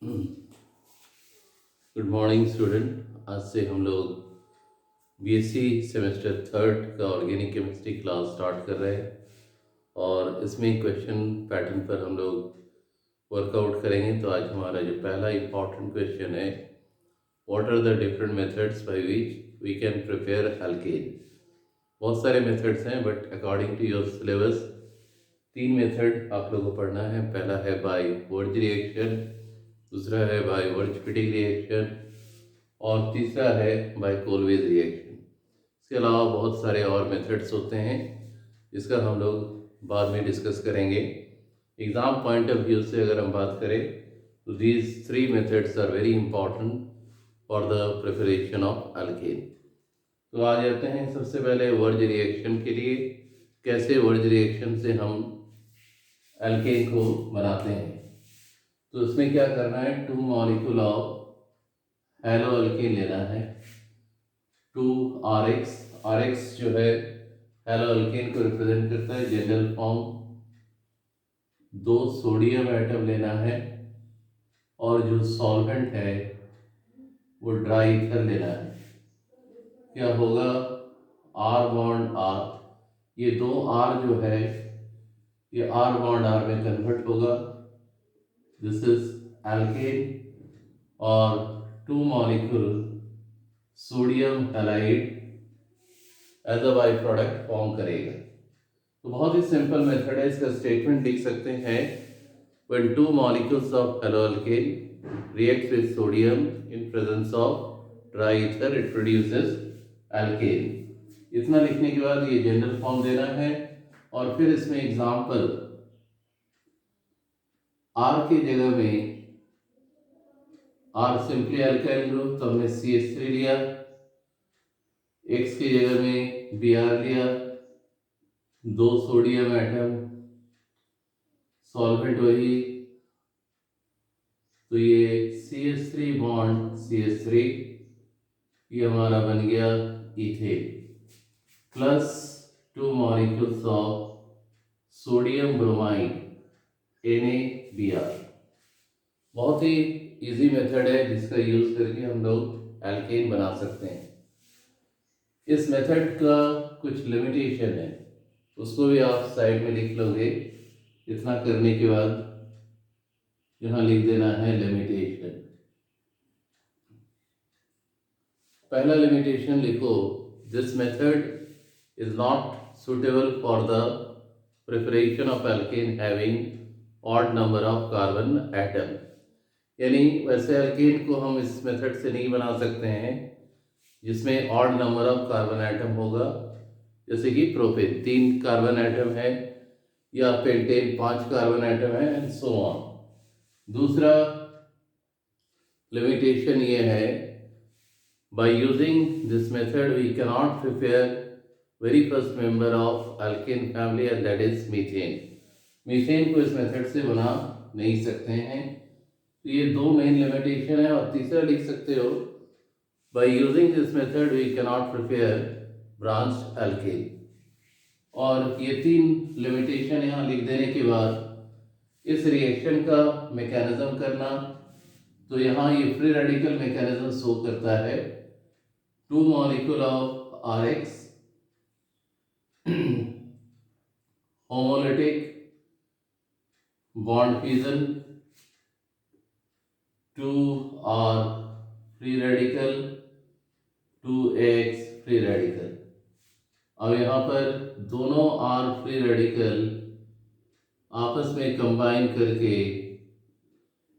Good morning student. आज से हम लोग बीएससी सेमेस्टर थर्ड का ऑर्गेनिक केमिस्ट्री क्लास स्टार्ट कर रहे हैं और इसमें क्वेश्चन पैटर्न पर हम लोग वर्कआउट करेंगे। तो आज हमारा जो पहला इम्पॉर्टेंट क्वेश्चन है, what are the different methods by which we can prepare alkane. बहुत सारे मेथड्स हैं but according to your syllabus 3 method आप लोगों को पढ़ना है। पहला है बाय वर्ज रिएक्शन, दूसरा है बाय वर्ज फिटिंग रिएक्शन और तीसरा है बाय कोलवेज रिएक्शन। इसके अलावा बहुत सारे और मेथड्स होते हैं जिसका हम लोग बाद में डिस्कस करेंगे। एग्ज़ाम पॉइंट ऑफ व्यू से अगर हम बात करें तो these 3 methods are very important for the preparation of alkane. तो आ जाते हैं सबसे पहले वर्ज रिएक्शन के लिए। कैसे वर्ज रिएक्शन से हम एल्केन को बनाते हैं। तो इसमें क्या करना है, 2 मॉलिक्यूल ऑफ हेलो एल्केन लेना है। 2 RX, RX जो है हेलो एल्केन को रिप्रेजेंट करता है जनरल फॉर्म। 2 सोडियम एटम लेना है और जो सॉल्वेंट है वो ड्राई ईथर लेना है। क्या होगा, R बॉन्ड R, ये 2 R जो है ये R बॉन्ड R में कन्वर्ट होगा। दिस इज एल्केन और 2 molecule sodium halide as a by product form करेगा। तो बहुत ही सिंपल मेथड है। इसका स्टेटमेंट लिख सकते हैं, when 2 molecules of haloalkane reacts with sodium in presence of dry ether it produces alkane। इतना लिखने के बाद ये जनरल फॉर्म देना है और फिर इसमें एग्जाम्पल R की जगह में R सिंपली अल्काइल ग्रुप तो हमने CH3 लिया, X की जगह में Br लिया, 2 सोडियम एटम, सॉल्वेंट वही, तो ये CH3 बॉन्ड CH3 ये हमारा बन गया ethane plus 2 molecules of sodium bromide NaBr। बहुत ही इजी मेथड है जिसका यूज करके हम लोग एल्केन बना सकते हैं। इस मेथड का कुछ लिमिटेशन है, उसको भी आप साइड में लिख लोगे। इतना करने के बाद यहाँ लिख देना है लिमिटेशन। पहला लिमिटेशन लिखो, this method is not suitable for the preparation of alkene having odd number of carbon atom. यानी वैसे एल्केन को हम इस मेथड से नहीं बना सकते हैं जिसमें odd number of carbon atom होगा। जैसे कि प्रोपेन 3 कार्बन एटम है या पेंटेन 5 कार्बन एटम है एंड सो ऑन। दूसरा लिमिटेशन ये है, by using this method we cannot prepare very first member of alkane family and that is methane। Methane को इस मेथड से बना नहीं सकते हैं। तो ये 2 मेन लिमिटेशन है। और तीसरा लिख सकते हो, by using this method we cannot prepare branched alkane। और ये 3 लिमिटेशन यहाँ लिख देने के बाद इस रिएक्शन का मैकेनिज्म करना, तो यहाँ ये फ्री रेडिकल मैकेनिज्म शो करता है। 2 molecule of RX homolytic bond fission, 2R free radical, 2X free radical। अब यहाँ पर दोनों R फ्री रेडिकल आपस में कंबाइन करके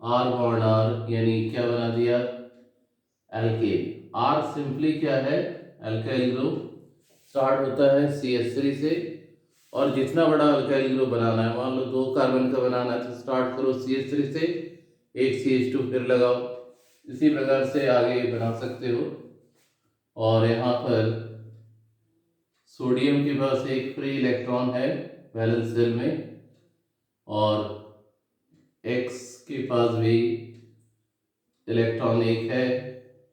R बॉन्ड R यानी क्या बना दिया, एल्केन। R सिंपली क्या है, अल्काइल ग्रुप, स्टार्ट होता है CH3 से और जितना बड़ा अल्काइल ग्रुप बनाना है, मान लो 2 कार्बन का बनाना है तो स्टार्ट करो CH3 से, एक CH2 फिर लगाओ। इसी प्रकार से आगे बना सकते हो। और यहाँ पर सोडियम के पास एक फ्री इलेक्ट्रॉन है वैलेंस शेल में और X के पास भी इलेक्ट्रॉन एक है,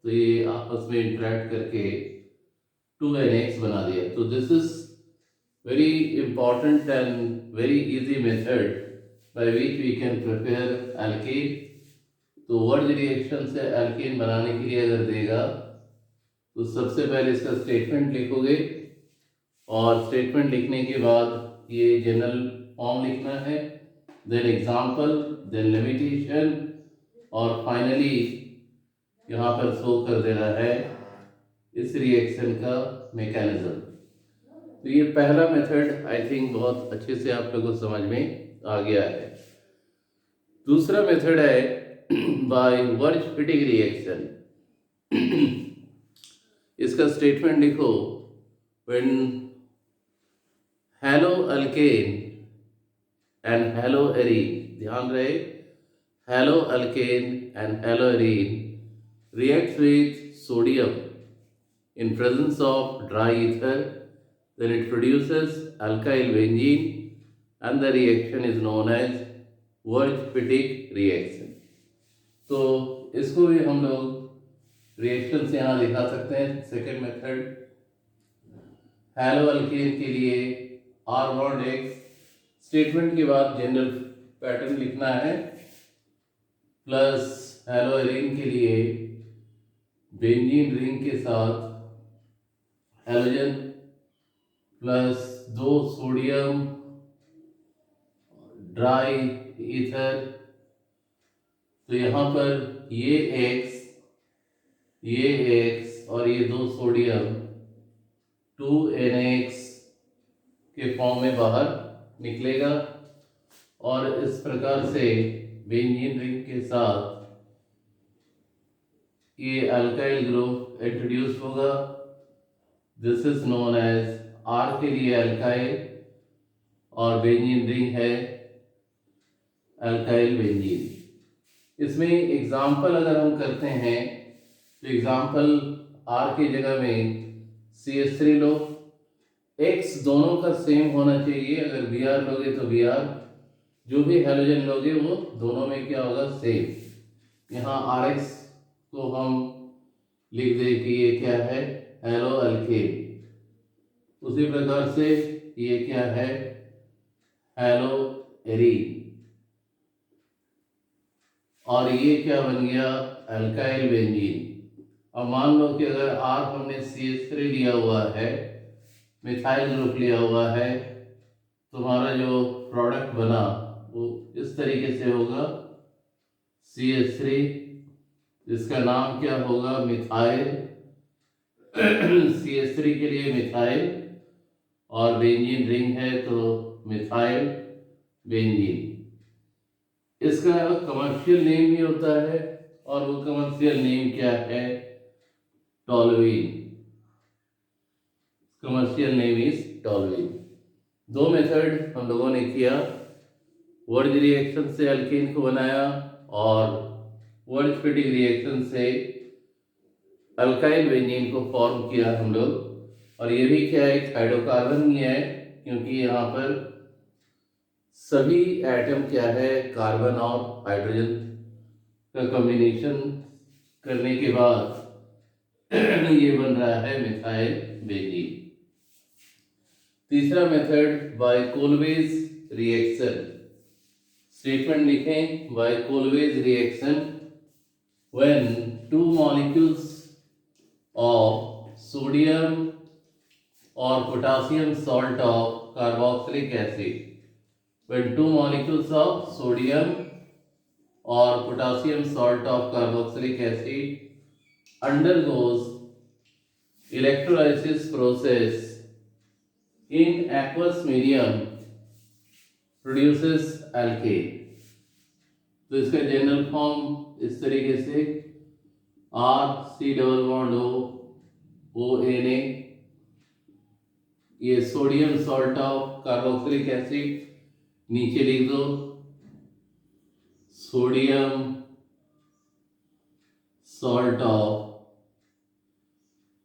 तो ये आपस में इंटरेक्ट करके 2NX बना दिया। तो this is very important and very easy method by which we can prepare alkane तो वर्ज रिएक्शन से एल्केन बनाने के लिए अगर देगा तो सबसे पहले इसका स्टेटमेंट लिखोगे, और स्टेटमेंट लिखने के बाद ये जनरल फॉर्म लिखना है, देन एग्जाम्पल, देन लिमिटेशन, और फाइनली यहाँ पर शो कर देना है इस रिएक्शन का मैकेनिज्म। तो ये पहला मेथड आई थिंक बहुत अच्छे से आप लोगों को समझ में आ गया है। दूसरा मेथड है बाय वर्ज फिटिंग रिएक्शन। इसका स्टेटमेंट लिखो, when hello alkane and hello arene, ध्यान रहे hello alkane and hello arene reacts with sodium in presence of dry ether, then it produces alkyl benzene and the reaction is known as Wurtz-Fittig reaction. तो इसको भी हम लोग reaction से यहाँ दिखा सकते हैं। सेकेंड मेथड, हेलो अल्केन के लिए R बॉन्ड X, स्टेटमेंट के बाद जनरल पैटर्न लिखना है, प्लस हेलो एरीन के लिए बेंजीन रिंग के साथ halogen plus 2 sodium dry ether. तो यहाँ पर ये X और ये 2 सोडियम 2NX के फॉर्म में बाहर निकलेगा, और इस प्रकार से बेंजीन रिंग के साथ ये अल्काइल ग्रुप इंट्रोड्यूस होगा। This is known as R के लिए अल्काइल और बेंजीन रिंग है अल्काइल बेंजीन। इसमें एग्जाम्पल अगर हम करते हैं तो एग्जाम्पल R की जगह में CH3 लो, X दोनों का सेम होना चाहिए। अगर Br लोगे तो Br, जो भी हेलोजन लोगे वो दोनों में क्या होगा, सेम। यहाँ RX को हम लिख दे कि ये क्या है, हेलो अल्केन। उसी प्रकार से ये क्या है, हेलो एरीन, और ये क्या बन गया, अल्काइल बेंजीन। अब मान लो कि अगर R हमने CH3 लिया हुआ है, मिथाइल ग्रुप लिया हुआ है, तुम्हारा जो प्रोडक्ट बना वो इस तरीके से होगा, CH3, जिसका नाम क्या होगा, मिथाइल CH3 के लिए मिथाइल, और बेंजीन रिंग है तो मिथाइल बेंजीन। इसका कमर्शियल नेम भी होता है, और वो कमर्शियल नेम क्या है, toluene. Commercial name is toluene. दो मेथड हम लोगों ने किया, वर्ज रिएक्शन से अल्केन को बनाया और वर्ज फिटिंग रिएक्शन से अल्काइल बेंजीन को फॉर्म किया हम लोग। और ये भी क्या है, एक हाइड्रोकार्बन ही है, क्योंकि यहाँ पर सभी एटम क्या है, कार्बन और हाइड्रोजन का कॉम्बिनेशन करने के बाद ये बन रहा है मिथाइल बेंजीन। तीसरा method by Kolbe's reaction. Statement लिखें, by Kolbe's reaction when 2 molecules of sodium और potassium salt of carboxylic acid, when 2 molecules of sodium or potassium salt of carboxylic acid undergoes electrolysis process in aqueous medium produces alkane। तो इसका general form इस तरीके से, RC double bond ONA, ये sodium salt of carboxylic acid, नीचे लिख दो sodium salt of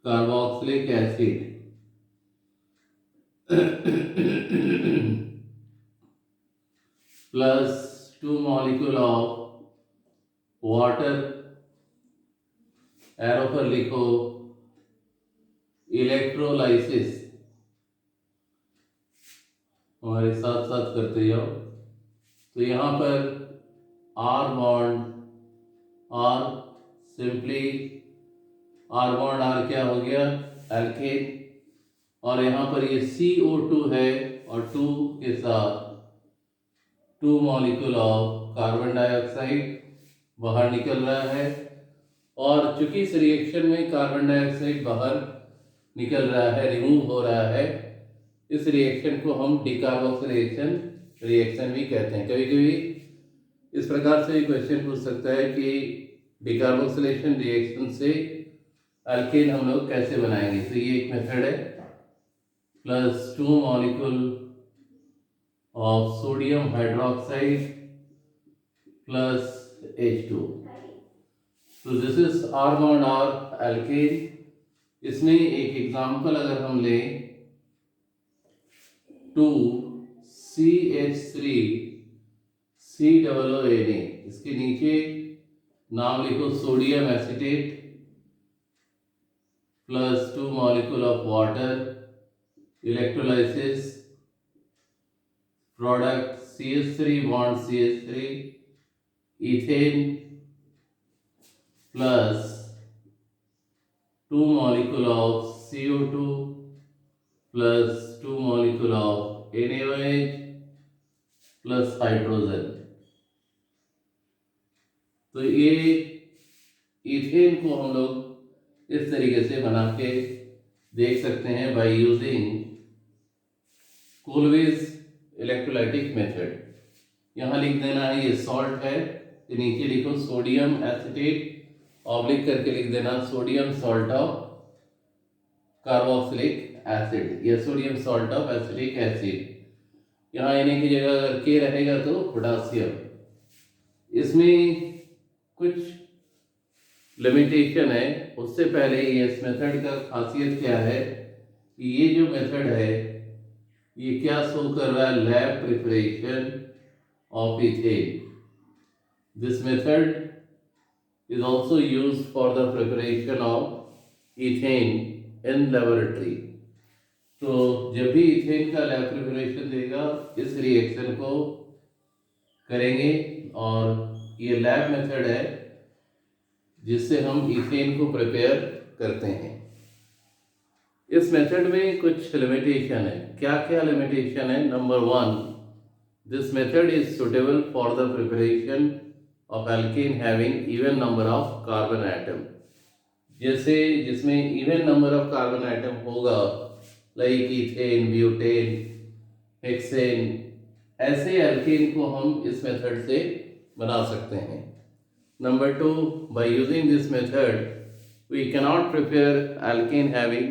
carboxylic acid plus 2 molecule of water, arrow पर लिखो इलेक्ट्रोलाइसिस, हमारे साथ साथ करते जाओ। तो यहाँ पर R बॉन्ड और सिंपली R बॉन्ड R क्या हो गया, एल्केन, और यहाँ पर ये CO2 है और 2 के साथ 2 मॉलिक्यूल ऑफ कार्बन डाइऑक्साइड बाहर निकल रहा है। और चूंकि इस रिएक्शन में कार्बन डाइऑक्साइड बाहर निकल रहा है, रिमूव हो रहा है, इस रिएक्शन को हम डिकार्बोक्सिलेशन रिएक्शन भी कहते हैं। कभी कभी इस प्रकार से भी क्वेश्चन पूछ सकता है कि डिकार्बोक्सिलेशन रिएक्शन से अल्केन हम लोग कैसे बनाएंगे। तो ये एक मेथड है, plus 2 molecule of sodium hydroxide plus H2। तो this is R bond R alkane. इसमें एक एग्जांपल अगर हम लें, 2CH3 COONA, इसके नीचे नाम लिखो sodium acetate plus 2 molecule of water, electrolysis, product CH3 bond CH3, ethane plus 2 molecule of CO2 plus 2 molecule of NaOH plus hydrogen. तो ये इथेन को हम लोग इस तरीके से बना के देख सकते हैं by using Kolbe's electrolytic method. यहाँ लिख देना है ये सॉल्ट है, तो नीचे लिखो सोडियम एसिटेट, ऑब्लिक करके लिख देना sodium salt of carboxylic acid या sodium salt of acetic acid. यहाँ Na की जगह अगर K रहेगा तो पोटासियम। इसमें कुछ लिमिटेशन है, उससे पहले ये इस मेथड का खासियत क्या है कि ये जो मेथड है ये क्या शो कर रहा है, lab preparation of ethane. This method is also used for the preparation of ethane in laboratory। तो जब भी इथेन का लैब प्रिपरेशन देगा इस रिएक्शन को करेंगे, और ये लैब मेथड है जिससे हम इथेन को प्रिपेयर करते हैं। इस मेथड में कुछ लिमिटेशन है। क्या क्या लिमिटेशन है? Number 1, this method is suitable for the preparation of alkene having even number of carbon atom। जैसे जिसमें even number of carbon atom होगा, लाइक इथेन, ब्यूटेन, हेक्सेन, ऐसे alkene को हम इस मेथड से बना सकते हैं। Number 2, by using this method we cannot prepare alkene having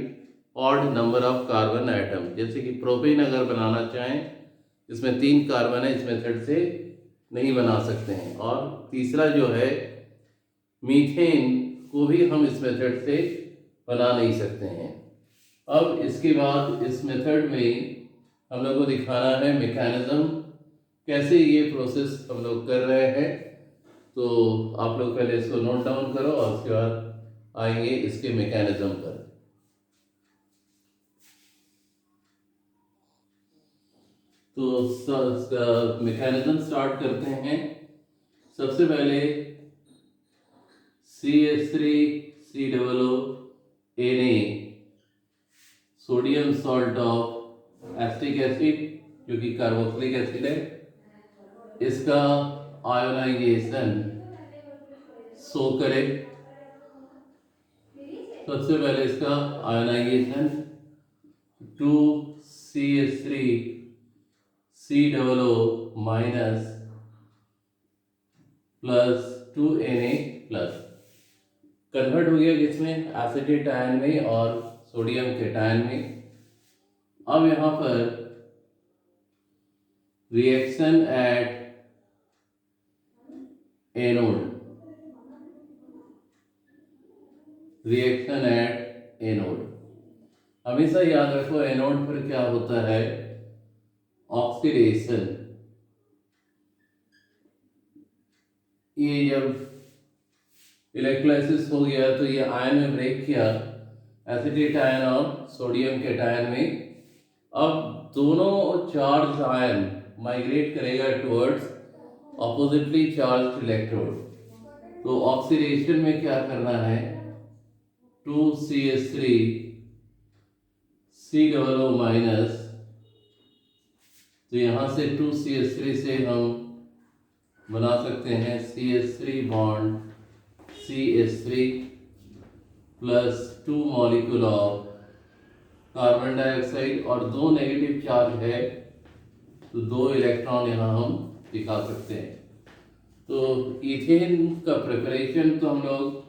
odd number of carbon atom। जैसे कि प्रोपेन अगर बनाना चाहें, इसमें 3 कार्बन है, इस मेथड से नहीं बना सकते हैं। और तीसरा जो है मीथेन को भी हम इस मेथड से बना नहीं सकते हैं। अब इसके बाद इस मेथड में हम लोग को दिखाना है मैकेनिज्म, कैसे ये प्रोसेस हम लोग कर रहे हैं। तो आप लोग पहले इसको नोट डाउन करो और उसके बाद आएंगे इसके मैकेनिज्म पर। तो मैकेनिज्म स्टार्ट करते हैं। सबसे पहले CH3 COONA sodium salt of acetic acid जो कि कार्बोक्सिलिक एसिड है, इसका आयोनाइजेशन शो करें। सबसे पहले इसका ionisation 2CH3 COO minus plus 2Na plus convert हो गया किसमें, एसिटेट आयन में और सोडियम केटायन में। अब यहाँ पर reaction at anode, reaction at anode. हमेशा याद रखो एनोड पर क्या होता है, ऑक्सीडेशन। ये जब इलेक्ट्रोलाइसिस हो गया तो ये आयन में ब्रेक किया, एसिटेट आयन और सोडियम केटायन में। अब दोनों चार्ज आयन माइग्रेट करेगा टुवर्ड्स ऑपोजिटली चार्ज्ड इलेक्ट्रोड। तो ऑक्सीडेशन में क्या करना है, 2CH3 COO माइनस, तो यहाँ से 2CH3 से हम बना सकते हैं CH3 bond CH3 plus 2 molecule of carbon dioxide, और 2 नेगेटिव चार्ज है तो 2 इलेक्ट्रॉन यहाँ हम दिखा सकते हैं। तो इथेन का प्रिपरेशन तो हम लोग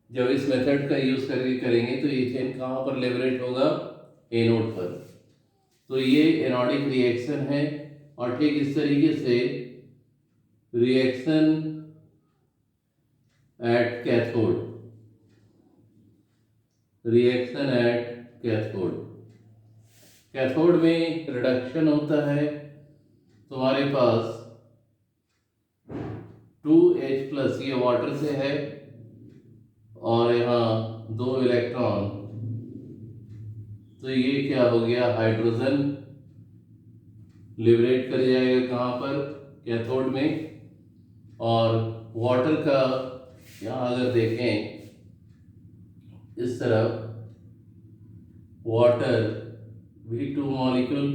जब इस मेथड का यूज़ करके करेंगे तो इथेन कहाँ पर लिबरेट होगा, एनोड पर। तो ये एनोडिक रिएक्शन है, और ठीक इस तरीके से reaction at cathode, reaction at cathode, cathode में रिडक्शन होता है। तुम्हारे पास 2H+, ये वाटर से है, और यहाँ 2 इलेक्ट्रॉन, तो ये क्या हो गया, हाइड्रोजन लिबरेट कर जाएगा कहाँ पर, कैथोड में। और वाटर का यहाँ अगर देखें इस तरफ, वाटर V2 मॉलिक्यूल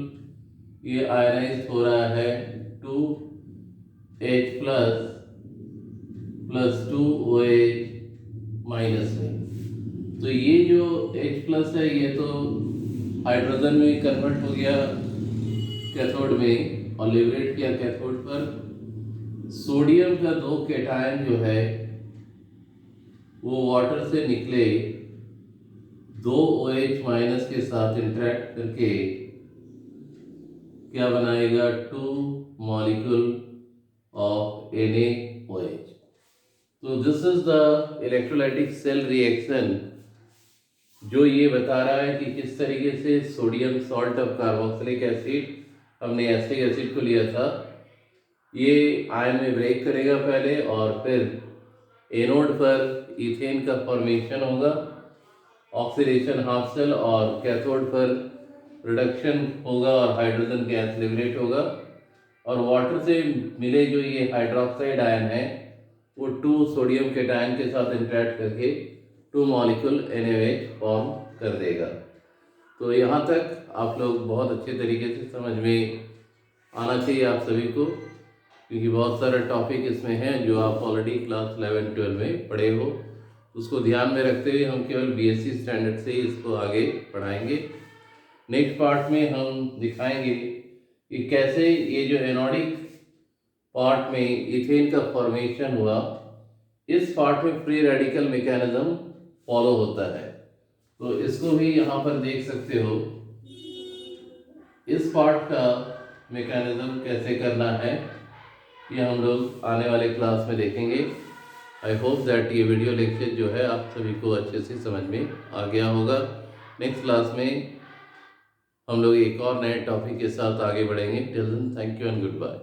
ये आयनाइज हो रहा है 2H+ प्लस 2OH माइनस में। तो ये जो H+ है ये तो हाइड्रोजन में कन्वर्ट हो गया कैथोड में और लिबरेट किया कैथोड पर। सोडियम का 2 कैटायन जो है वो वाटर से निकले 2OH माइनस के साथ इंटरेक्ट करके क्या बनाएगा, 2 मॉलिक्यूल ऑफ NaOH। तो this is the electrolytic cell reaction, जो ये बता रहा है कि किस तरीके से sodium salt of carboxylic acid, हमने एसिटिक एसिड को लिया था, ये आयन में ब्रेक करेगा पहले, और फिर एनोड पर इथेन का फॉर्मेशन होगा, ऑक्सीडेशन हाफ सेल, और कैथोड पर रिडक्शन होगा और हाइड्रोजन गैस लिबरेट होगा। और वाटर से मिले जो ये हाइड्रोक्साइड आयन है वो 2 सोडियम कैटायन के साथ इंटरेक्ट करके 2 मॉलिक्यूल NaOH फॉर्म कर देगा। तो यहाँ तक आप लोग बहुत अच्छे तरीके से समझ में आना चाहिए आप सभी को, क्योंकि बहुत सारा टॉपिक इसमें है जो आप ऑलरेडी क्लास 11-12 में पढ़े हो। उसको ध्यान में रखते हुए हम केवल BSc स्टैंडर्ड से ही इसको आगे पढ़ाएंगे। नेक्स्ट पार्ट में हम दिखाएंगे कि कैसे ये जो एनोडिक पार्ट में इथेन का फॉर्मेशन हुआ, इस पार्ट में फ्री रेडिकल मैकेनिज्म फॉलो होता है। तो इसको भी यहाँ पर देख सकते हो, इस पार्ट का मैकेनिज्म कैसे करना है ये हम लोग आने वाले क्लास में देखेंगे। आई होप दैट ये वीडियो लेक्चर जो है आप सभी को अच्छे से समझ में आ गया होगा। नेक्स्ट क्लास में हम लोग एक और नए टॉपिक के साथ आगे बढ़ेंगे। Till then thank you and good bye.